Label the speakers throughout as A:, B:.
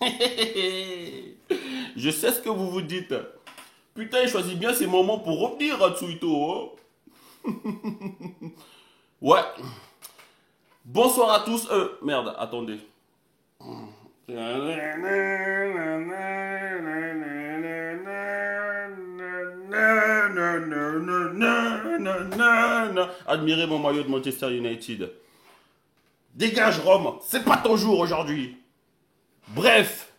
A: Je sais ce que vous vous dites. Putain, il choisit bien ses moments pour revenir à Tsuito. Hein. Ouais. Bonsoir à tous. Merde, attendez. Admirez mon maillot de Manchester United. Dégage Rome, c'est pas ton jour aujourd'hui. Bref,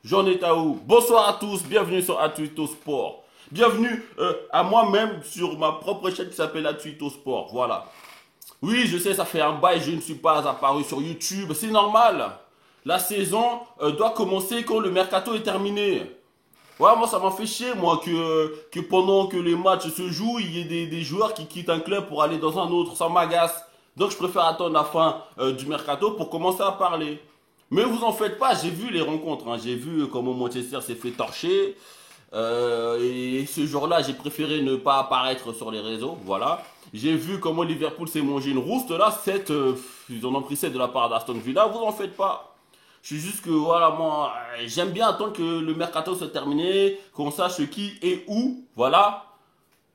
A: j'en étais à où? Bonsoir à tous, bienvenue sur Atuito Sport. Bienvenue à moi-même sur ma propre chaîne qui s'appelle Atuito Sport. Voilà. Oui, je sais, ça fait un bail, je ne suis pas apparu sur YouTube. C'est normal. La saison doit commencer quand le mercato est terminé. Ouais, moi ça m'a fait chier, moi, que pendant que les matchs se jouent, il y ait des joueurs qui quittent un club pour aller dans un autre. Ça m'agace. Donc je préfère attendre la fin du mercato pour commencer à parler. Mais vous en faites pas, j'ai vu les rencontres. Hein. J'ai vu comment Manchester s'est fait torcher. Et ce jour-là, j'ai préféré ne pas apparaître sur les réseaux. Voilà. J'ai vu comment Liverpool s'est mangé une rouste. Là, ils en ont pris 7 de la part d'Aston Villa. Vous en faites pas. Je suis juste que, voilà, moi, j'aime bien attendre que le mercato soit terminé, qu'on sache qui et où, voilà,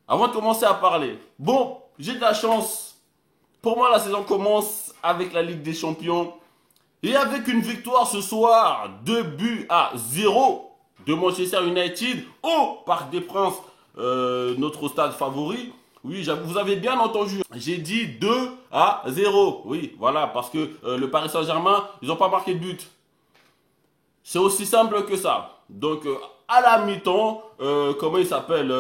A: avant de commencer à parler. Bon, j'ai de la chance. Pour moi, la saison commence avec la Ligue des Champions. Et avec une victoire ce soir, 2 buts à 0 de Manchester United au Parc des Princes, notre stade favori. Oui, vous avez bien entendu. J'ai dit 2 à 0. Oui, voilà, parce que le Paris Saint-Germain, ils n'ont pas marqué de but. C'est aussi simple que ça. Donc, à la mi-temps, comment il s'appelle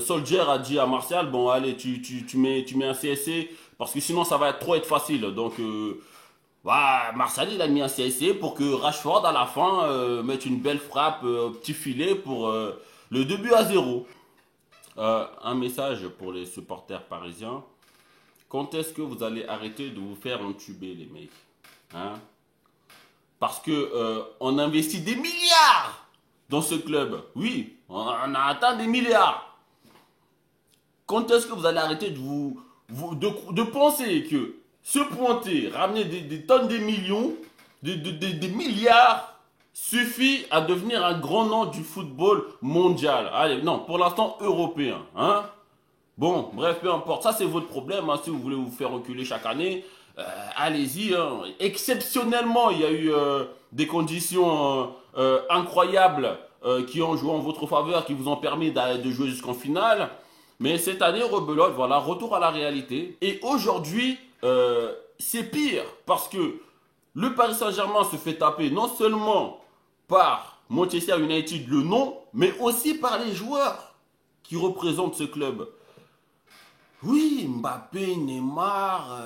A: Soldier a dit à Martial, bon, allez, tu mets un CSC, parce que sinon, ça va être facile. Donc, Martial, il a mis un CSC pour que Rashford, à la fin, mette une belle frappe au petit filet pour le 2 buts à 0. Un message pour les supporters parisiens. Quand est-ce que vous allez arrêter de vous faire entuber, les mecs, hein? Parce que on investit des milliards dans ce club. Oui, on a atteint des milliards. Quand est-ce que vous allez arrêter de penser que se pointer, ramener des tonnes, des millions, des milliards suffit à devenir un grand nom du football mondial? Allez, non, pour l'instant européen, hein? Bon, bref, peu importe. Ça, c'est votre problème. Hein, si vous voulez vous faire reculer chaque année, allez-y. Hein. Exceptionnellement, il y a eu des conditions incroyables qui ont joué en votre faveur, qui vous ont permis de jouer jusqu'en finale. Mais cette année, rebelote, voilà, retour à la réalité. Et aujourd'hui, c'est pire parce que le Paris Saint-Germain se fait taper non seulement par Manchester United, le nom, mais aussi par les joueurs qui représentent ce club. Oui, Mbappé, Neymar,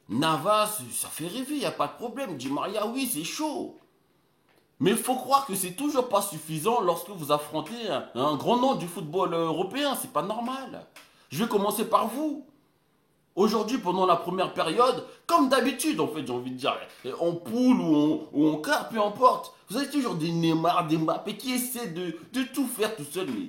A: Navas, ça fait rêver, il n'y a pas de problème. Di Maria, oui, c'est chaud. Mais il faut croire que c'est toujours pas suffisant lorsque vous affrontez un grand nom du football européen. C'est pas normal. Je vais commencer par vous. Aujourd'hui, pendant la première période, comme d'habitude, en fait, j'ai envie de dire, en poule ou en quart, peu importe, vous avez toujours des Neymar, des Mbappé qui essaient de tout faire tout seul. Mais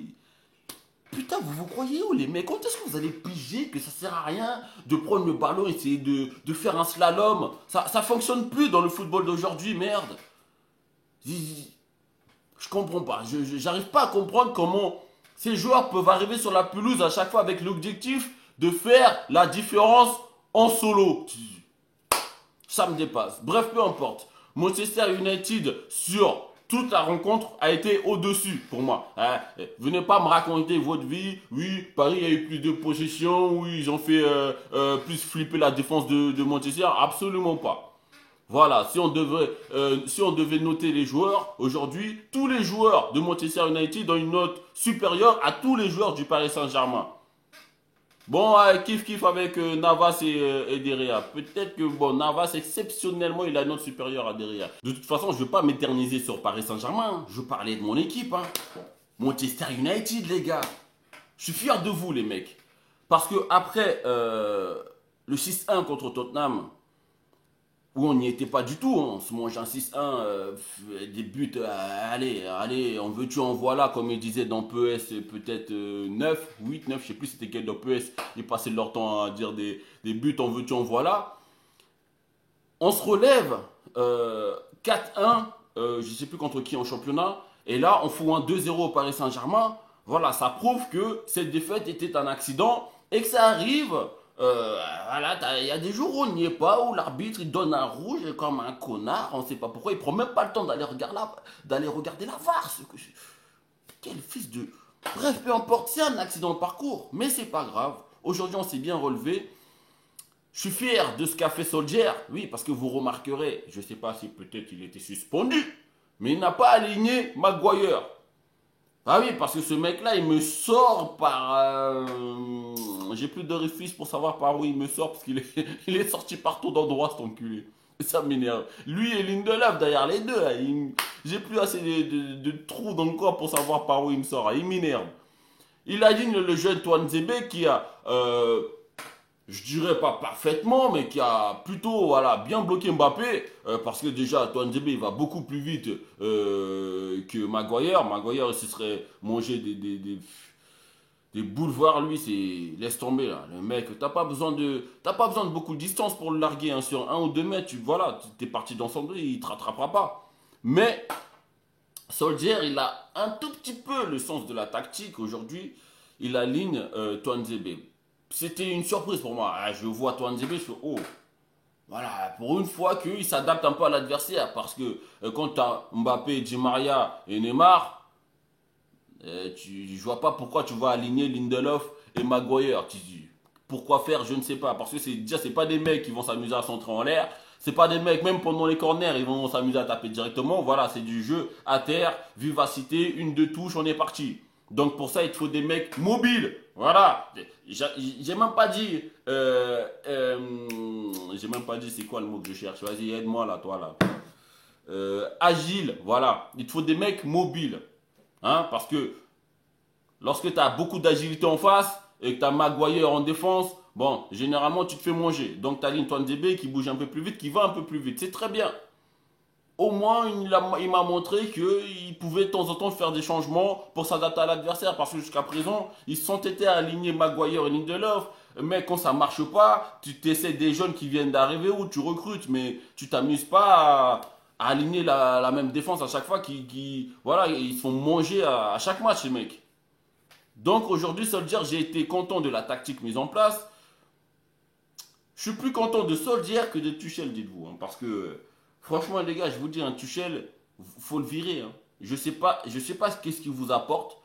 A: putain, vous vous croyez où les mecs? Quand est-ce que vous allez piger que ça sert à rien de prendre le ballon et essayer de faire un slalom? Ça fonctionne plus dans le football d'aujourd'hui, merde. Je comprends pas. J'arrive pas à comprendre comment ces joueurs peuvent arriver sur la pelouse à chaque fois avec l'objectif de faire la différence en solo. Ça me dépasse. Bref, peu importe. Manchester United, sur toute la rencontre, a été au-dessus pour moi. Hein, venez pas me raconter votre vie. Oui, Paris a eu plus de possession. Oui, ils ont fait plus flipper la défense de Manchester. Absolument pas. Voilà, si on devait noter les joueurs, aujourd'hui, tous les joueurs de Manchester United ont une note supérieure à tous les joueurs du Paris Saint-Germain. Bon, kiff avec Navas et Derrea. Peut-être que bon, Navas, exceptionnellement, il a une note supérieure à Derrea. De toute façon, je ne veux pas m'éterniser sur Paris Saint-Germain. Je parlais de mon équipe. Hein. Manchester United, les gars. Je suis fier de vous, les mecs. Parce que après le 6-1 contre Tottenham, où on n'y était pas du tout, hein. On se mange un 6-1, des buts, allez, en veux-tu, en voilà, comme ils disaient dans PES, peut-être 9, 8, 9, je sais plus c'était quel dans PES, ils passaient leur temps à dire des buts, en veux-tu, en voilà. On se relève 4-1 je ne sais plus contre qui en championnat, et là, on fout un 2-0 au Paris Saint-Germain. Voilà, ça prouve que cette défaite était un accident et que ça arrive. Voilà, il y a des jours où on n'y est pas, où l'arbitre il donne un rouge comme un connard, on ne sait pas pourquoi, il prend même pas le temps d'aller regarder la VAR. Quel fils de... Bref, peu importe, c'est un accident de parcours, mais c'est pas grave. Aujourd'hui, on s'est bien relevé. Je suis fier de ce qu'a fait Solskjaer. Oui, parce que vous remarquerez, je ne sais pas si peut-être il était suspendu, mais il n'a pas aligné Maguire. Ah oui, parce que ce mec-là, il me sort par... J'ai plus d'orifice pour savoir par où il me sort, parce qu'il est, il est sorti partout d'endroits, cet enculé. Et ça m'énerve. Lui et Lindelof, derrière les deux, là, j'ai plus assez de trous dans le corps pour savoir par où il me sort. Là. Il m'énerve. Il aligne le jeune Touanzebe qui a, je dirais pas parfaitement, mais qui a plutôt voilà, bien bloqué Mbappé. Parce que déjà, Touanzebe il va beaucoup plus vite que Maguire. Maguire, il se serait mangé des boulevards, lui, c'est laisse tomber là. Le mec, t'as pas besoin de beaucoup de distance pour le larguer hein, sur 1 ou 2 mètres. Voilà, t'es parti dans son dos, il te rattrapera pas. Mais Solskjaer, il a un tout petit peu le sens de la tactique. Aujourd'hui, il aligne Touanzebe. C'était une surprise pour moi. Ah, je vois Touanzebe, je fais oh. Voilà, pour une fois qu'il s'adapte un peu à l'adversaire. Parce que quand tu as Mbappé, Di Maria et Neymar, je vois pas pourquoi tu vas aligner Lindelof et Maguire. Tu dis, pourquoi faire, je ne sais pas. Parce que c'est pas des mecs qui vont s'amuser à centrer en l'air. C'est pas des mecs, même pendant les corners, ils vont s'amuser à taper directement. Voilà, c'est du jeu à terre, vivacité, 1, 2 touches, on est parti. Donc pour ça, il te faut des mecs mobiles. Voilà. J'ai même pas dit. J'ai même pas dit c'est quoi le mot que je cherche. Vas-y, aide-moi là, toi là. Agile, voilà. Il te faut des mecs mobiles. Hein, parce que lorsque tu as beaucoup d'agilité en face et que tu as Maguire en défense, bon, généralement tu te fais manger. Donc tu as Touanzebe qui bouge un peu plus vite, qui va un peu plus vite. C'est très bien. Au moins, il m'a montré qu'il pouvait de temps en temps faire des changements pour s'adapter à l'adversaire. Parce que jusqu'à présent, ils se sont été alignés Maguire et Lindelof. Mais quand ça marche pas, tu t'essaies des jeunes qui viennent d'arriver ou tu recrutes, mais tu t'amuses pas à aligner la même défense à chaque fois. Voilà, ils se font manger à chaque match, les mecs. Donc aujourd'hui, Solskjaer, j'ai été content de la tactique mise en place. Je suis plus content de Solskjaer que de Tuchel, dites-vous. Hein, parce que, franchement, les gars, je vous dis, un Tuchel, faut le virer. Hein. Je sais pas qu'est-ce qu'il vous apporte.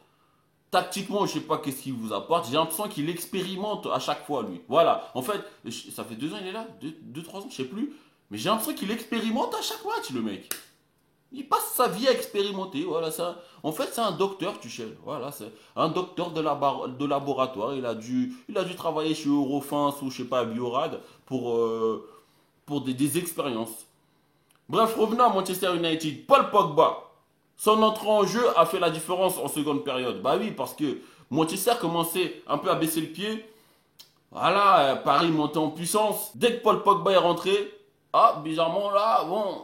A: Tactiquement, je sais pas qu'est-ce qu'il vous apporte. J'ai l'impression qu'il expérimente à chaque fois, lui. Voilà. En fait, ça fait 2 ans, il est là. 3 ans, je sais plus. Mais j'ai l'impression qu'il expérimente à chaque match, le mec. Il passe sa vie à expérimenter, voilà ça. En fait, c'est un docteur, Tuchel. Voilà, c'est un docteur de laboratoire. Il a dû travailler chez Eurofins ou je sais pas, Biorad pour des expériences. Bref, revenons à Manchester United. Paul Pogba, son entrée en jeu a fait la différence en seconde période. Bah oui, parce que Manchester commençait un peu à baisser le pied. Voilà, Paris montait en puissance. Dès que Paul Pogba est rentré, ah, bizarrement là, bon,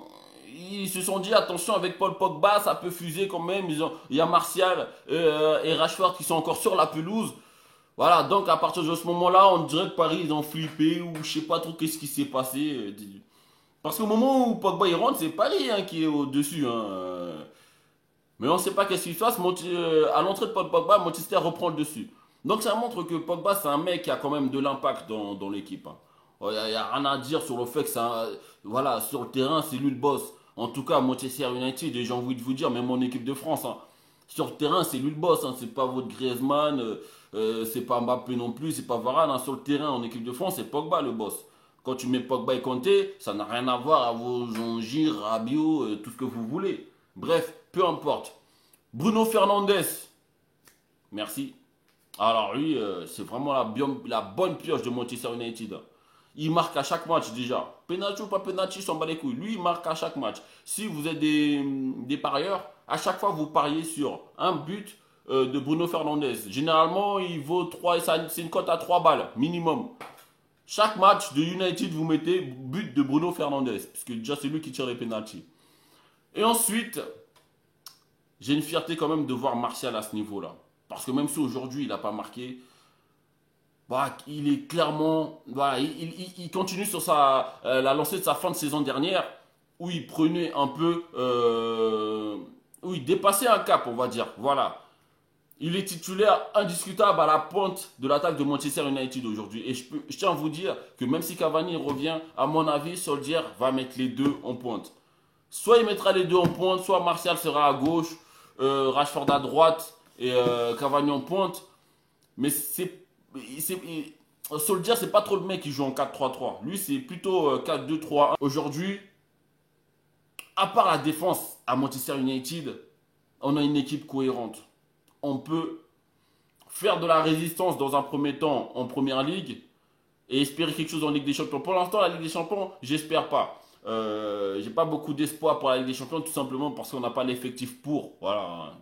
A: ils se sont dit attention avec Paul Pogba, ça peut fuser quand même. Il y a Martial et Rashford qui sont encore sur la pelouse. Voilà, donc à partir de ce moment-là, on dirait que Paris ils ont flippé ou je sais pas trop qu'est-ce qui s'est passé. Parce qu'au moment où Pogba il rentre, c'est Paris hein, qui est au-dessus. Hein. Mais on ne sait pas qu'est-ce qui se passe. À l'entrée de Paul Pogba, Manchester reprend le dessus. Donc ça montre que Pogba, c'est un mec qui a quand même de l'impact dans l'équipe. Hein. Il n'y a rien à dire sur le fait que voilà, sur le terrain, c'est lui le boss. En tout cas, Manchester United, et j'ai envie de vous dire, même mon équipe de France, hein, sur le terrain, c'est lui le boss. Hein, c'est pas votre Griezmann, c'est pas Mbappé non plus, c'est pas Varane. Hein, sur le terrain, en équipe de France, c'est Pogba le boss. Quand tu mets Pogba et Kanté, ça n'a rien à voir à vos Jongirs, Rabiot, tout ce que vous voulez. Bref, peu importe. Bruno Fernandes, merci. Alors lui, c'est vraiment la bonne pioche de Manchester United. Il marque à chaque match déjà. Penalty ou pas penalty, il s'en bat les couilles. Lui, il marque à chaque match. Si vous êtes des parieurs, à chaque fois, vous pariez sur un but de Bruno Fernandes. Généralement, il vaut 3, c'est une cote à 3 balles, minimum. Chaque match de United, vous mettez but de Bruno Fernandes. Puisque déjà, c'est lui qui tire les penalties. Et ensuite, j'ai une fierté quand même de voir Martial à ce niveau-là. Parce que même si aujourd'hui, il n'a pas marqué, bah, il est clairement... Voilà, il continue sur la lancée de sa fin de saison dernière. où il prenait un peu, où il dépassait un cap, on va dire. Voilà. Il est titulaire indiscutable à la pointe de l'attaque de Manchester United aujourd'hui. Et je tiens à vous dire que même si Cavani revient, à mon avis, Solskjaer va mettre les deux en pointe. Soit il mettra les deux en pointe, soit Martial sera à gauche, Rashford à droite et Cavani en pointe. Mais Solskjaer, c'est pas trop le mec qui joue en 4-3-3. Lui, c'est plutôt 4-2-3-1. Aujourd'hui, à part la défense à Manchester United, on a une équipe cohérente. On peut faire de la résistance dans un premier temps en première ligue et espérer quelque chose en Ligue des Champions. Pour l'instant, la Ligue des Champions, j'espère pas. J'ai pas beaucoup d'espoir pour la Ligue des Champions, tout simplement parce qu'on n'a pas l'effectif pour. Voilà,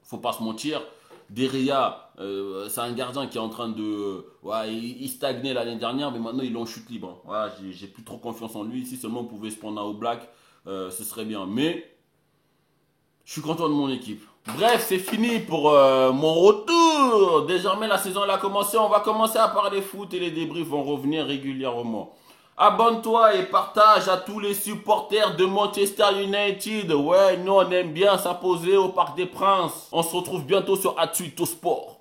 A: faut pas se mentir. Deria, c'est un gardien qui est en train de. Ouais, il stagnait l'année dernière, mais maintenant il est en chute libre. Voilà, j'ai plus trop confiance en lui. Si seulement on pouvait se prendre un Oblak, ce serait bien. Mais je suis content de mon équipe. Bref, c'est fini pour mon retour. Désormais, la saison elle a commencé. On va commencer à parler foot et les débriefs vont revenir régulièrement. Abonne-toi et partage à tous les supporters de Manchester United. Ouais, nous on aime bien s'imposer au Parc des Princes. On se retrouve bientôt sur Atuito Sport.